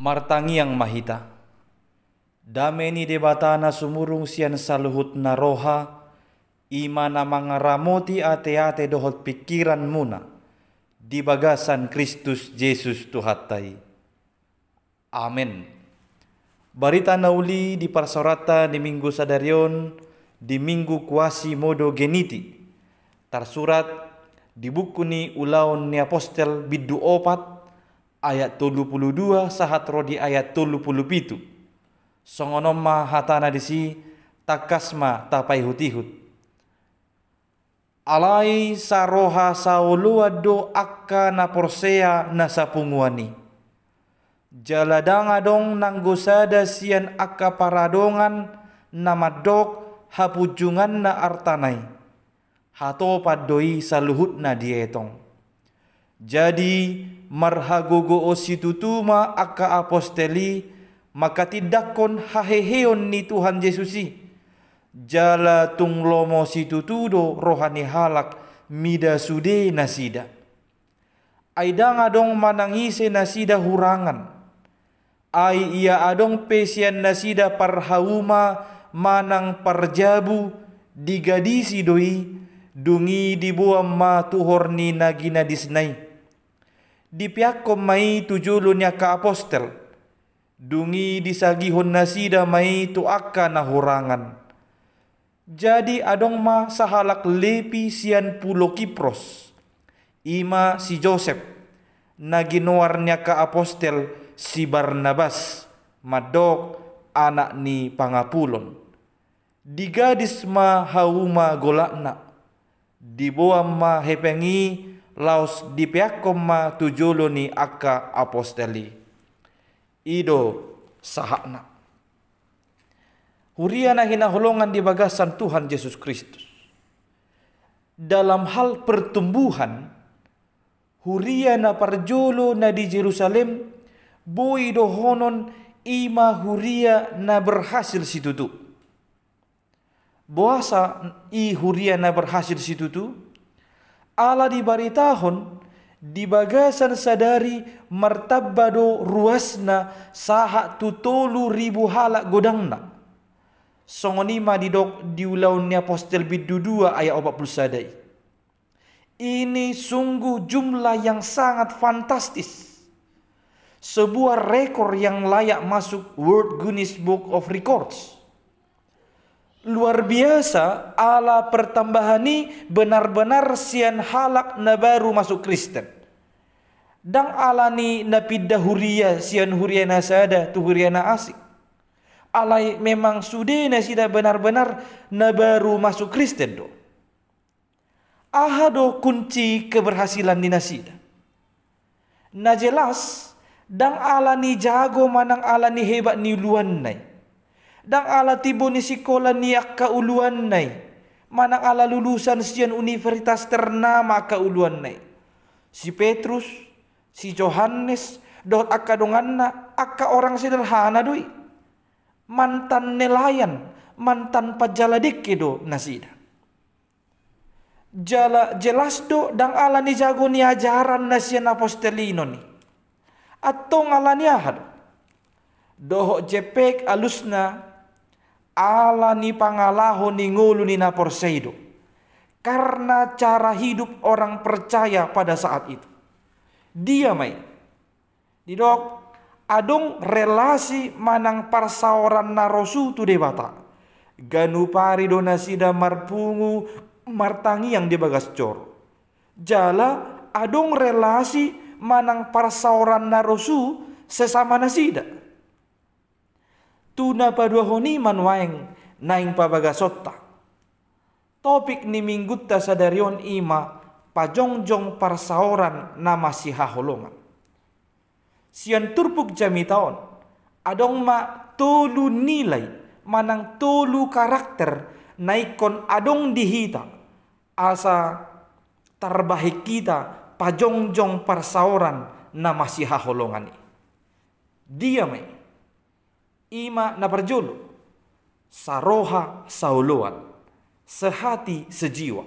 Martangi yang mahita. Dameni debatana sumurung sian saluhut na roha, imana mangaramoti ate-ate dohot pikiran muna, di bagasan Kristus Yesus Tuhatai. Amin. Barita nauli di parsorata di minggu sadarion, di minggu kuasi modo geniti, tersurat di buku ni ulaun ni apostel bidu 4 ayat 32 sahat rodi ayat 37. Songonoma hatana disi takasma tapai hutihut. Alai saroha saulua do akka na porsea na sapunguani. Jaladang adong nanggosada sian akka paradongan na madok hapujungan na artanai. Hato padoi saluhut na dietong. Jadi marhagogo ositutuma akka aposteli maka tidakon haheheon ni Tuhan Yesusi. Jala tunglomo situtudo rohani halak mida sude nasida. Aidang adong manangise nasida hurangan. Ai ia adong pesian nasida parhauma manang parjabu digadisi doi dungi dibuam ma tuhorni nagina disnai. Dipiakom mai tujulunya ka apostel. Dungi disagihon nasida mai tu akka na hurangan. Jadi adong ma sahalak lepi sian pulo Kipros. Ima si Joseph na ginoarnya ka apostel si Barnabas madok anak ni pangapulon. Digadis ma hauma golakna. Diboam ma hepengi laos dipiakom ma tujulo ni akka aposteli. Ido sahakna. Huriana hinaholongan di bagasan Tuhan Yesus Kristus. Dalam hal pertumbuhan, huriana parjolo na di Jerusalem, boi dohonon ima huria na berhasil situtu. Boasa i huria na berhasil situtu, ala dibaritahon, di bagasan sadari martabado ruasna saha tutolu ribu halak godangna. Songonima didok diulaun ni apostel bidu 2 ayat 40 sadai. Ini sungguh jumlah yang sangat fantastis. Sebuah rekor yang layak masuk World Guinness Book of Records. Luar biasa ala pertambahani benar-benar sian halak na baru masuk Kristen. Dang alani na pidda huria sian huria na sada tu huria na asik. Alai memang sudah na sida benar-benar na baru masuk Kristen do. Ahado kunci keberhasilan di nasida. Na jelas dang alani jago manang alani hebat ni luan nai. Dang ala tibo ni sikola niak kauluan nai. Manang ala lulusan sian universitas ternama kauluan nai. Si Petrus, si Yohanes, dot akka donganna, akka orang sederhana doi. Mantan nelayan, mantan pajaladik do nasida. Jala jelas do dang ala ni jago ni ajaran nasian apostolino ni. Atong ala ni ahad. Dohok jepek alusna ala ni pangalaho ni ngulu ni naporseido. Karena cara hidup orang percaya pada saat itu. Dia mai. Didok adong relasi manang parsaoran narosu tu debata. Ganu pari donasida marpungu martangi yang dibagas cor. Jala adong relasi manang parsaoran narosu sesama nasida. Tuna padua honi manwaeng naing pabagasotta. Topik ni minggutta sadarion ima pajongjong parsaoran nama si haholongan. Sian turpuk jami taon adong ma tolu nilai manang tolu karakter naikon adong dihita asa terbaik kita pajongjong parsaoran nama si haholongan. Dia mai ima na parjolo saroha sauluan sehati sejiwa.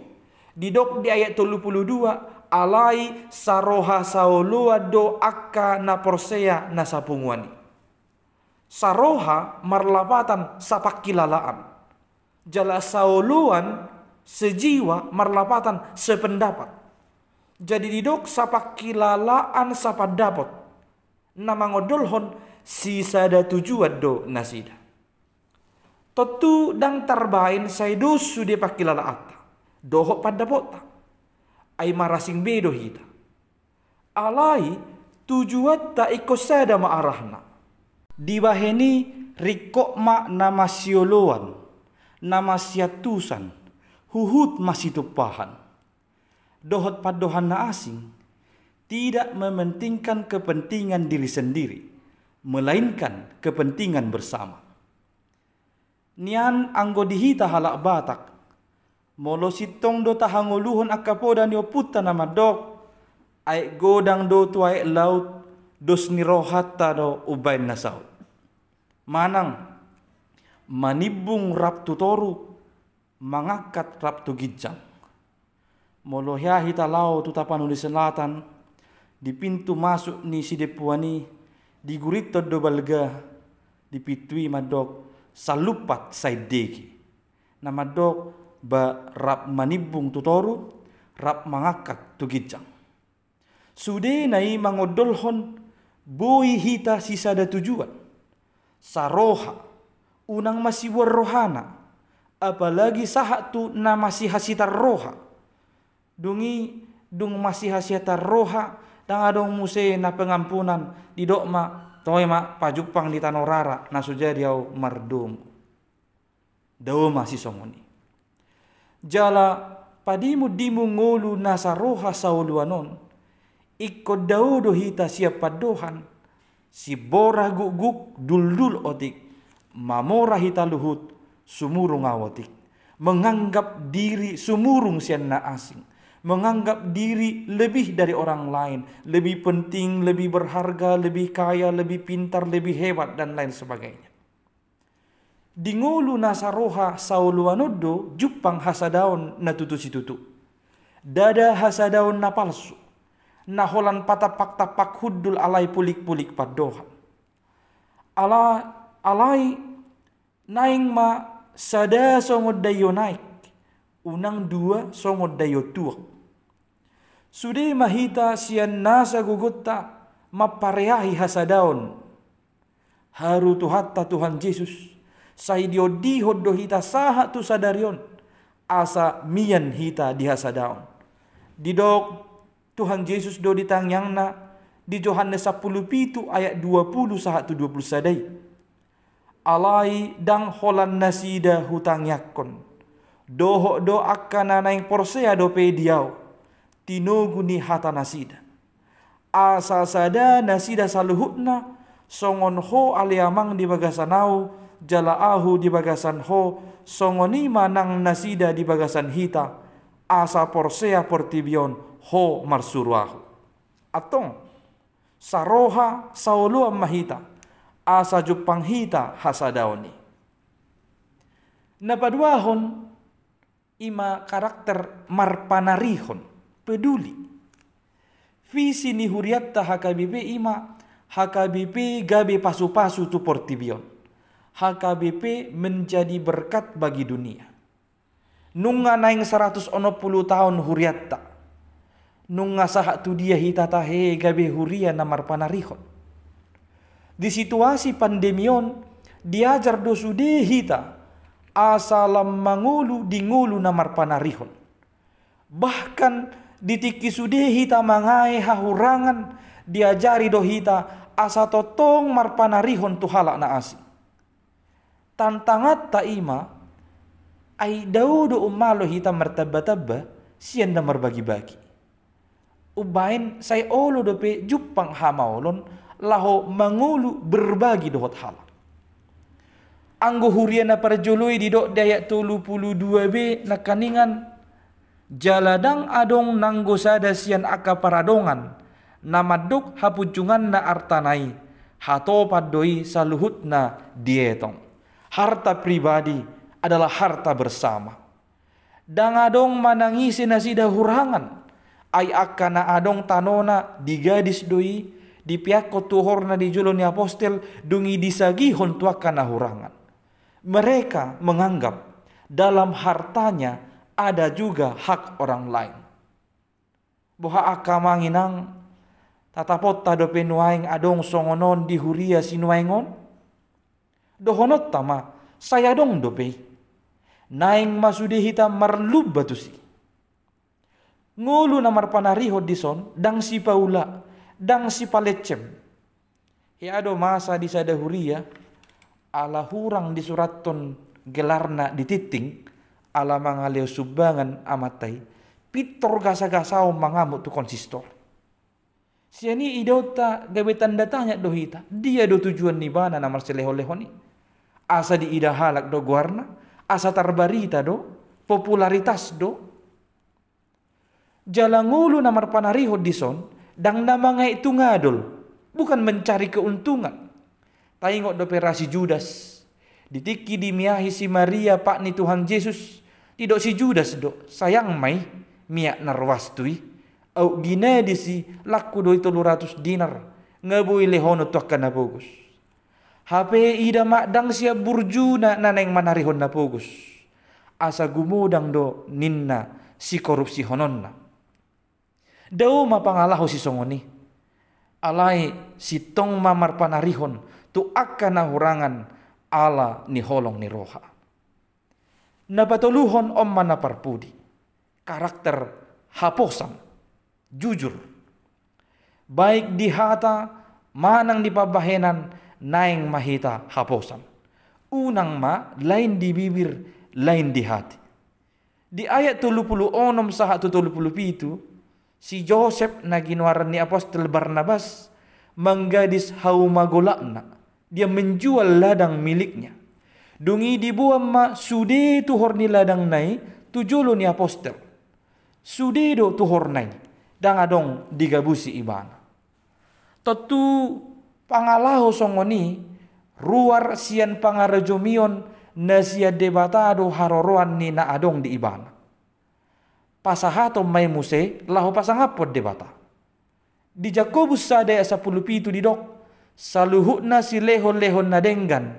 Didok di ayat 32 alai saroha saulua do akka na porsea na sapunguani. Saroha marlapatan sapakilalaan. Jala sauluan sejiwa marlapatan sependapat. Jadi didok sapakilalaan sapadapat. Nama ngodolhon sisada tujuan do nasida. Totu dang tarbain saidu sude pakilala atta. Dohok pada bota. Ay marasing bedo hita. Alai tujuan ta ikosada maarahna. Dibaheni rikok ma nama sioloan. Nama siatusan. Huhut masih tupahan. Dohot padohan na asing. Tidak mementingkan kepentingan diri sendiri. Melainkan kepentingan bersama. Nian anggo dihita halak batak. Molo sitong do tahanguluhon akapoda ni oputa nama dok. Ay godang do tu ay laut. Dos nirohata do ubay na saut. Manang. Manibung rap tutoru. Mangakat rap tu gijang. Molo hita lau tutapan uli selatan. Di pintu masuk ni si depuani. Di gurito do balga. Di pitui madok. Salupat saidegi. Nama dok ba rap manibung tutoru, rap mangakat tugijang. Sude nai mangodolhon boi hita sisa da tujuan. Saroha unang masih rohana, apalagi sahat tu na masih hasitar roha. Dungi dung masih hasitar roha dang adong muse na pengampunan di dokma. Toy ma pajupang di tanorara na sujadiau mardum. Daw masih somoni. Jala padimu dimu ngolu nasaroha sauluanon. Ikko daw do hita siap padohan. Si bora guguk dul otik. Mamora hita luhut sumurung awotik. Menganggap diri sumurung sian na asing. Menganggap diri lebih dari orang lain, lebih penting, lebih berharga, lebih kaya, lebih pintar, lebih hebat dan lain sebagainya. Dingulu nasaroha sauluanodo jupang hasadaon na tutu. Dada hasadaon na palsu. Naholan patapak-tapak hudul alai pulik-pulik padohan. Alai naing ma sada songod dayo naik. Unang dua songod dayo tuak. Sude mahita sian nasa gugutta mapareahi hasadaon. Haru tuhatta Tuhan Yesus. Saidio di hoddo hita saha tu sadarion. Asa mian hita di hasadaon. Didok Tuhan Yesus do ditangyangna di Yohanes 10 ayat 20 saha tu 20 sadai. Alai dang holan nasida hutang yakon. Doho do akana naing porsea do pe diau. Tinogu ni hata nasida. Asa sada nasida saluhutna. Songon ho aliamang di bagasanau. Jala ahu di bagasan ho. Songoni manang nasida di bagasan hita. Asa porsea portibion ho marsuruahu. Atong. Saroha sauluam mahita. Asa jupang hita hasadaoni. Napaduahon. Ima karakter marpanarihon. Peduli. Visi ni huriatta HKBP ima. HKBP gabe pasu-pasu tu portibion. HKBP menjadi berkat bagi dunia. Nunga naing 160 tahun huriatta. Nunga sahat tu dia hita tahe gabe huria namar panarihon. Di situasi pandemion. Diajar dosude hita. Asalam mangulu dingulu namar panarihon. Bahkan ditiki sude hita mangai hahurangan diajari do hita asa totong marpanarihon tu halak na asing. Tantangat ta ima ai daudo umalo hita martaba-taba sian na marbagi-bagi. Ubain say olo dope jupang hamaolon laho mangulu berbagi dohot halak. Anggo huriana parjoloi di dok dayak 32b na kaningan. Jaladang adong nanggo sada sian aka paradongan. Namaduk hapucungan na artanai. Hato padoi saluhut na dietong. Harta pribadi adalah harta bersama. Dang adong manangisi nasida hurangan. Ay akana adong tanona di gadis doi. Di pihak tuhor na di julo ni apostel dungi disagihon tuakan nahurangan. Mereka menganggap dalam hartanya ada juga hak orang lain. Buha akamanginang tatapot tado penuaing adong songonon di huria sinuaingon. Dohonot tama saya dong dope. Naing masudi hitam marlub batusi. Ngulu namar panariho dison dang si paula dang si palecem. Ado masa di sada huria ala hurang di suraton gelarna dititing ala mangaleo subangan amatai pitor gasa-gasao mangamuk tu konsistor. Siani idota gawe tanda tanya dohita. Dia do tujuan ni bana namar seleho-leho ni. Asa di ida halak do guarna, asa tarbarita do, popularitas do. Jalangulu namar panariho dison, dang namangai itu ngadol, bukan mencari keuntungan. Taingok do perasi Judas, ditiki dimiahi si Maria pak ni Tuhan Yesus, tidak si Judas do, sayang mai, miak narwastui, au gina disi laku do itu 200 dinar, ngabui lehono tuakan na pogus. HP ida mak dang siap burjuna naneng manarihon na pogus. Asa gumudang do ninna si korupsi hononna. Dau mapangalaho si songoni. Alai si tong mamar panarihon tu akan nahurangan ala ni holong ni roha. Napatuluhon om manaparpudi. Karakter haposan. Jujur. Baik di hata manang di pabahenan naing mahita haposan. Unang ma lain di bibir lain di hati. Di ayat 36 saha 37 si Joseph na ginuaran ni Apostel Barnabas menggadis haumagolakna. Dia menjual ladang miliknya. Dungi dibuam ma sude tuhor ni ladang nai tujulo ni Apostel. Sude do tuhor nai dang adong digabusi ibana. Totu pangalaho songoni ruar sian pangarajomion na siya debatado haroroan ni na adong di ibana. Pasahato may muse laho pasangapod debata. Di Jakobus sadaya 17 di dok saluhut na si lehon-lehon na denggan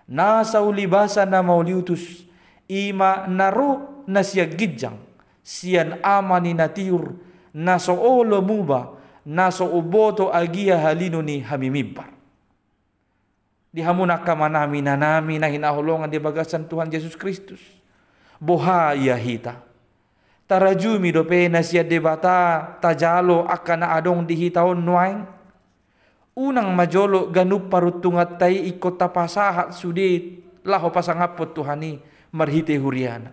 na sa ulibasa na mauliutus ima naro na siya gidjang siyan ama ni natiur na so olo muba na so uboto agia halino ni hamimibbar. Di hamuna kamanami na nami na hinahulongan di bagasan Tuhan Yesus Kristus. Bohaya hita. Tarajumi do pena siya debata tajalo akan na adong dihitaon nuaing. Unang majolo ganup parutungat tay ikot tapasahat sudit laho pasangapot Tuhani marhite huriana.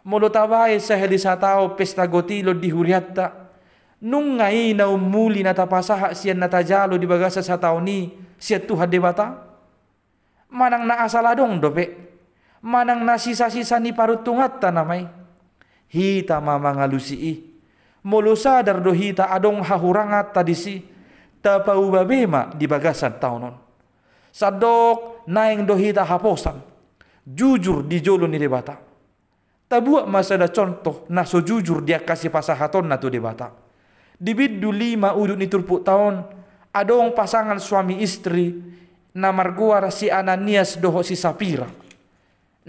Molo tabay sa helisatao pesta gotilo di huriata. Nung ngay na umuli na tapasahat siya natajalo di bagasa sa tao ni siya Tuhan debata. Manang naasaladong dope. Manang nasisa-sisa ni parutungat tanamay. Hita mamangalusii. Molo sadar do hita adong hahurangat tadisi. Tapaubabema di bagasan taunon. Sadok naing do hita haposan. Jujur di jolo ni debata. Tabuak masada contoh na so jujur dia kasih pasahaton na to debata. Di biddu 5 udut ni 30 tahun. Adong pasangan suami istri. Na marguar si Ananias doho si Sapira.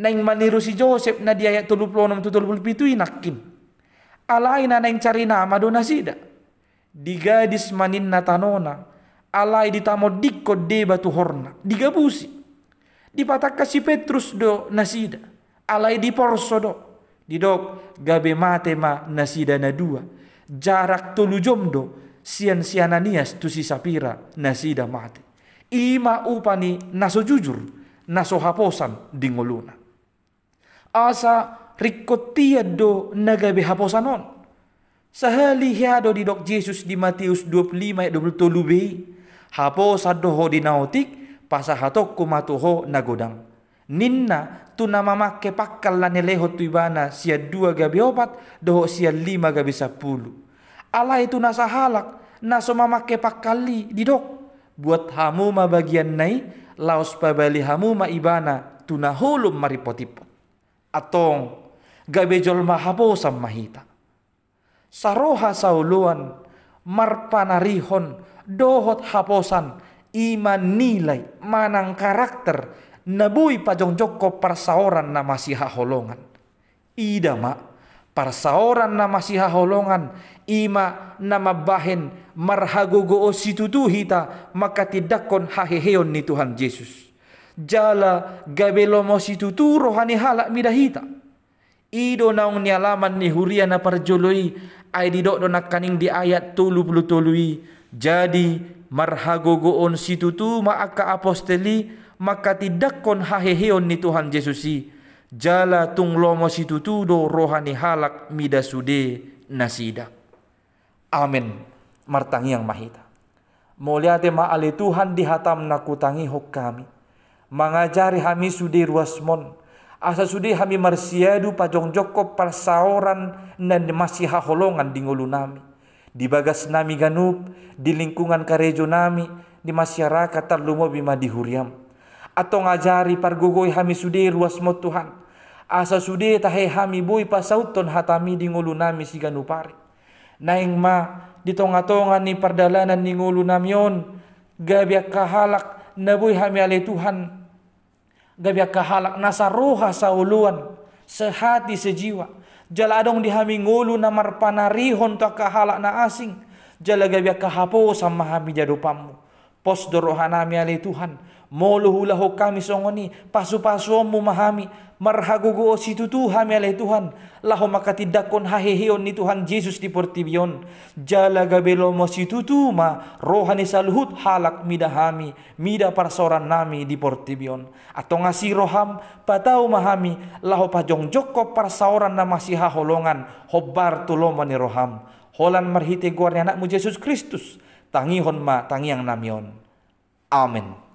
Naing maniru si Joseph na di ayat 36-37 inakin. Alay na naing cari nama do nasida. Di gadis manin na tanona. Alay di tamo dikko deba tuhorna. Digabusi. Di patakka si Petrus do nasida. Alay di porso do. Di dok gabe mate ma nasida na 2. Jarak 3 jom do. Sian si Ananias tu si Sapira nasida mate. Ima upani naso jujur. Naso haposan dingoluna. Asa rikotia do nagabe haposanon. Sahali hiado di dok Jesus di Matius 25 ayat 23. Haposa doho di nautik pasahatok kumatuho nagodang. Ninna tu nama make pakkal la neleho tu ibana sia 2 gabi 4 doho sia 5 gabi 10. Ala itu nasa halak naso mamake pakkali di dok. Buat hamuma bagian nai laos pabali hamuma ibana tunahulum maripotipot. Atong gabejol mahabosam mahita. Saroha sauluan marpanarihon, dohot haposan, iman nilai, manang karakter, nabui pajongjoko parsaoran na masih haholongan. Ida ma, parsaoran na masih haholongan, ima na mabahen marhagogo o situtu hita, maka tidakon haheheon ni Tuhan Yesus. Jala gabelomo situtu rohani halak midahita. Ido naung ni alaman ni huria na parjoloi, ay didok do nakaning di ayat 33. Jadi marhagogoon situtu maaka aposteli, maka tidakon haheheon ni Tuhan Yesusi. Jala tunglomo situtu do rohani halak midasude nasida. Amin. Martangi yang mahita. Muliate maali Tuhan dihatam nakutangi hok kami. Mengajari kami sudi ruasmon. Asa sudi kami marsiadu pajongjoko parsaoran nan masih haholongan di ngulu nami. Di bagas nami ganup, di lingkungan karejo nami, di masyarakat tarlumo bima di huriam. Atau ngajari pargogoi kami sudi ruasmon Tuhan. Asa sudi tahe kami boy pasauton hatami di ngulu nami si ganupari. Naing ma di tonga-tonga ni pardalanan ni ngulu namion, gabiak kahalak nabuy kami alay Tuhan. Gabiak kahalak nasa roha sa uluan, sehati sejiwa. Jala adong di kami ngulu na marpanarihon to kahalak na asing. Jala gabiak kahapo sama kami jadupamu. Pos dorohan nami alay Tuhan. Moluhulahu kami songoni, pasu-pasu mo mahami, marhagugo situtu kami alay Tuhan. Laho makatidakon haheheon ni Tuhan Jesus di portibion. Jala gabelo mo situtu ma, rohani saluhut halak midahami, mida parsoran nami di portibion. Atau ngasi roham, patau mahami, laho pajongjoko parsaoran na masih haholongan, hobar tulomo ni roham. Holan marhite guarnya anakmu Jesus Kristus, tangihon ma tangiang namion. Amin.